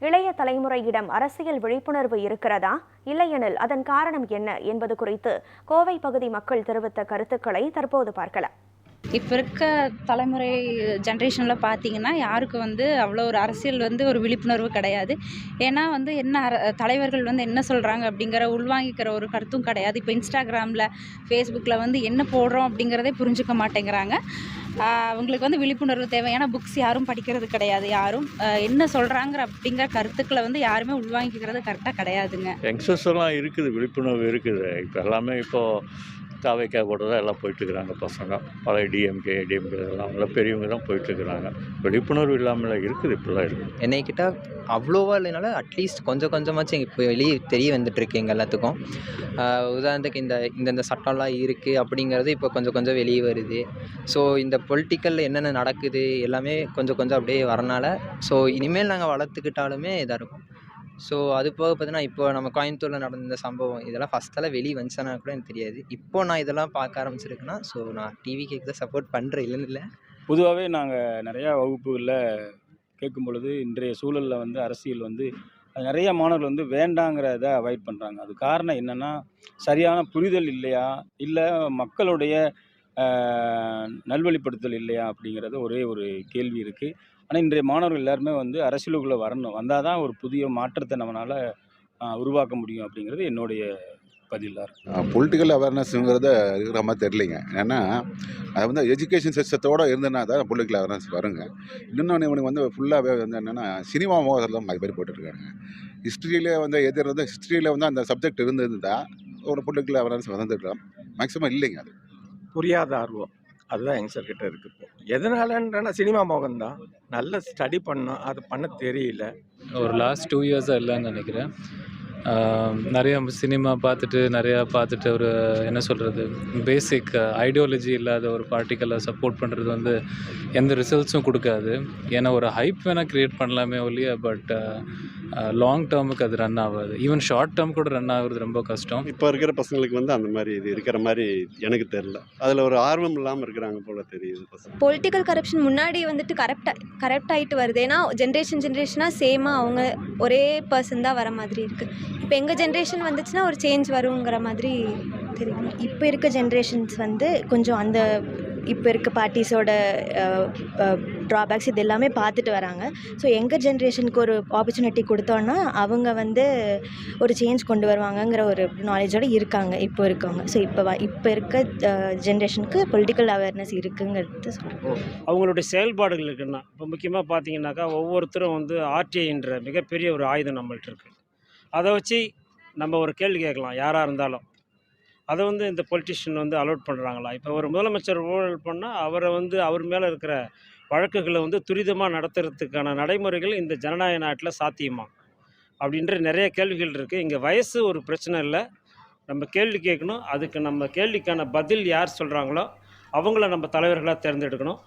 இளைய தலைமுறையிடம் அரசியல் விழிப்புணர்வு இருக்கிறதா, இல்லையெனில் அதன் காரணம் என்ன என்பது குறித்து கோவை பகுதி மக்கள் தெரிவித்த கருத்துக்களை தற்போது பார்க்கலாம். இப்போ இருக்க தலைமுறை ஜென்ரேஷனில் பார்த்தீங்கன்னா யாருக்கும் அவ்வளோ ஒரு அரசியல் ஒரு விழிப்புணர்வு கிடையாது. ஏன்னா என்ன தலைவர்கள் என்ன சொல்கிறாங்க அப்படிங்கிற உள்வாங்கிக்கிற ஒரு கருத்தும் கிடையாது. இப்போ இன்ஸ்டாகிராமில், ஃபேஸ்புக்கில் என்ன போடுறோம் அப்படிங்கிறதே புரிஞ்சுக்க மாட்டேங்கிறாங்க. அவங்களுக்கு விழிப்புணர்வு தேவை. ஏன்னா புக்ஸ் யாரும் படிக்கிறது கிடையாது. யாரும் என்ன சொல்கிறாங்கிற அப்படிங்கிற கருத்துக்களை யாருமே உள்வாங்கிக்கிறது கரெக்டாக கிடையாதுங்க. யங்ஸ்டர்ஸ் எல்லாம் இருக்குது, விழிப்புணர்வு இருக்குது. இப்போ எல்லாமே இப்போது தாவேக்கா கூட தான் எல்லாம் போயிட்டுருக்குறாங்க. பசங்க பழைய டிஎம்கே எல்லாம் நல்லா பெரியவங்க தான் போயிட்டுருக்குறாங்க. விழிப்புணர்வு இல்லாமல் இருக்குது, இப்படிலாம் இருக்குது. என்னை கிட்ட அவ்வளோவா இல்லைனாலும் அட்லீஸ்ட் கொஞ்சம் கொஞ்சமாச்சும் இப்போ வெளியே தெரிய வந்துட்டுருக்கு எங்கள் எல்லாத்துக்கும். உதாரணத்துக்கு இந்த சட்டம்லாம் இருக்குது அப்படிங்கிறது இப்போ கொஞ்சம் கொஞ்சம் வெளியே வருது. ஸோ இந்த பொலிட்டிக்கலில் என்னென்ன நடக்குது எல்லாமே கொஞ்சம் கொஞ்சம் அப்படியே வரனால ஸோ இனிமேல் நாங்கள் வளர்த்துக்கிட்டாலுமே இதாக இருக்கும். ஸோ அது போக பார்த்தீங்கன்னா இப்போ நம்ம கோயம்புத்தூரில் நடந்த சம்பவம் இதெல்லாம் ஃபஸ்ட்டெல்லாம் வெளியே வந்துச்சானா கூட எனக்கு தெரியாது. இப்போது நான் இதெல்லாம் பார்க்க ஆரம்பிச்சிருக்கேன்னா ஸோ நான் டிவி கேட்க தான் சப்போர்ட் பண்ணுறேன், இல்லைன்னு இல்லை. பொதுவாகவே நாங்கள் நிறையா வகுப்புகளில் கேட்கும் பொழுது இன்றைய சூழலில் அரசியல் நிறைய மாணவர்கள் வேண்டாங்கிறத அவாய்ட் பண்ணுறாங்க. அது காரணம் என்னென்னா, சரியான புரிதல் இல்லையா, இல்லை மக்களுடைய நல்வழிப்படுத்தல் இல்லையா அப்படிங்கிறது ஒரே ஒரு கேள்வி இருக்குது. ஆனால் இன்றைய மாணவர்கள் எல்லாருமே அரசியலுக்குள்ளே வரணும், வந்தால் தான் ஒரு புதிய மாற்றத்தை நம்மளால் உருவாக்க முடியும் அப்படிங்கிறது என்னுடைய பதிலாக இருக்குது. பொலிட்டிக்கல் அவேர்னஸ்ங்கிறத இருக்கிற மாதிரி தெரியலைங்க. ஏன்னா அது எஜுகேஷன் சிஸ்டத்தோடு இருந்ததுனா தான் பொலிட்டிக்கல் அவேர்னஸ் வருங்க. இன்னொன்று இவனுக்கு ஃபுல்லாகவே என்னென்னா சினிமா மோகத்தில் தான் மாதிரி போட்டுட்ருக்காங்க. ஹிஸ்ட்ரியிலே எதிர்த்து ஹிஸ்ட்ரியில் அந்த சப்ஜெக்ட் இருந்ததுதான் ஒரு பொலிட்டிக்கல் அவேர்னஸ் வந்துருக்கலாம். மேக்ஸிமம் இல்லைங்க. அது புரியாத ஆர்வம் அதுதான் யங்ஸ்டர்கிட்ட இருக்குது. இப்போ எதனாலன்றனா சினிமா மோகம் தான். நல்ல ஸ்டடி பண்ணோம், அது பண்ண தெரியல. ஒரு லாஸ்ட் 2 இயர்ஸாக இல்லைன்னு நினைக்கிறேன். நிறைய சினிமா பார்த்துட்டு ஒரு என்ன சொல்கிறது, பேசிக் ஐடியாலஜி இல்லாத ஒரு பார்ட்டிக்கலை சப்போர்ட் பண்ணுறது எந்த ரிசல்ட்ஸும் கொடுக்காது. ஏன்னா ஒரு ஹைப் வேணால் க்ரியேட் பண்ணலாமே ஒழிய, பட் லாங் டேர்முக்கு அது ரன் ஆகாது. ஈவன் ஷார்ட் டேர்ம் கூட ரன் ஆகுறது ரொம்ப கஷ்டம். இப்போ இருக்கிற பசங்களுக்கு அந்த மாதிரி இது இருக்கிற மாதிரி எனக்கு தெரியல. அதில் ஒரு ஆர்வம் இல்லாமல் இருக்கிறாங்க போல தெரியுது பசங்க. பொலிட்டிக்கல் கரப்ஷன் முன்னாடி கரெக்ட் ஆகிட்டு வருது. ஏன்னா ஜென்ரேஷனாக சேமாக அவங்க ஒரே பர்சன் தான் வர மாதிரி இருக்குது. இப்போ எங்கள் ஜென்ரேஷன் வந்துச்சுன்னா ஒரு சேஞ்ச் வருங்கிற மாதிரி தெரியும். இப்போ இருக்க ஜென்ரேஷன்ஸ் கொஞ்சம் இப்போ இருக்க பார்ட்டிஸோட ட்ராபேக்ஸ் இது எல்லாமே பார்த்துட்டு வராங்க. ஸோ எங்கள் ஜென்ரேஷனுக்கு ஒரு ஆப்பர்ச்சுனிட்டி கொடுத்தோன்னா அவங்க ஒரு சேஞ்ச் கொண்டு வருவாங்கங்கிற ஒரு நாலேஜோடு இருக்காங்க இப்போ இருக்கவங்க. ஸோ இப்போ இருக்க ஜென்ரேஷனுக்கு பொலிட்டிக்கல் அவேர்னஸ் இருக்குங்கிறது சொல்கிறேன். அவங்களுடைய செயல்பாடுகள் இருக்குன்னா, இப்போ முக்கியமாக பார்த்தீங்கன்னாக்கா ஒவ்வொருத்தரும் ஆர்டிஐன்ற மிகப்பெரிய ஒரு ஆயுதம் நம்மள்ட்ட இருக்குது. அதை வச்சு நம்ம ஒரு கேள்வி கேட்கலாம், யாராக இருந்தாலும். அதை இந்த பொலிட்டிஷியன் அலோட் பண்ணுறாங்களா? இப்போ ஒரு முதலமைச்சர் ஊழல் பண்ணால் அவரை அவர் மேலே இருக்கிற வழக்குகளை துரிதமாக நடத்துறதுக்கான நடைமுறைகள் இந்த ஜனநாயக நாட்டில் சாத்தியமா அப்படின்ற நிறைய கேள்விகள் இருக்குது. இங்கே வயசு ஒரு பிரச்சனை இல்லை, நம்ம கேள்வி கேட்கணும். அதுக்கு நம்ம கேள்விக்கான பதில் யார் சொல்கிறாங்களோ அவங்கள நம்ம தலைவர்களாக தேர்ந்தெடுக்கணும்.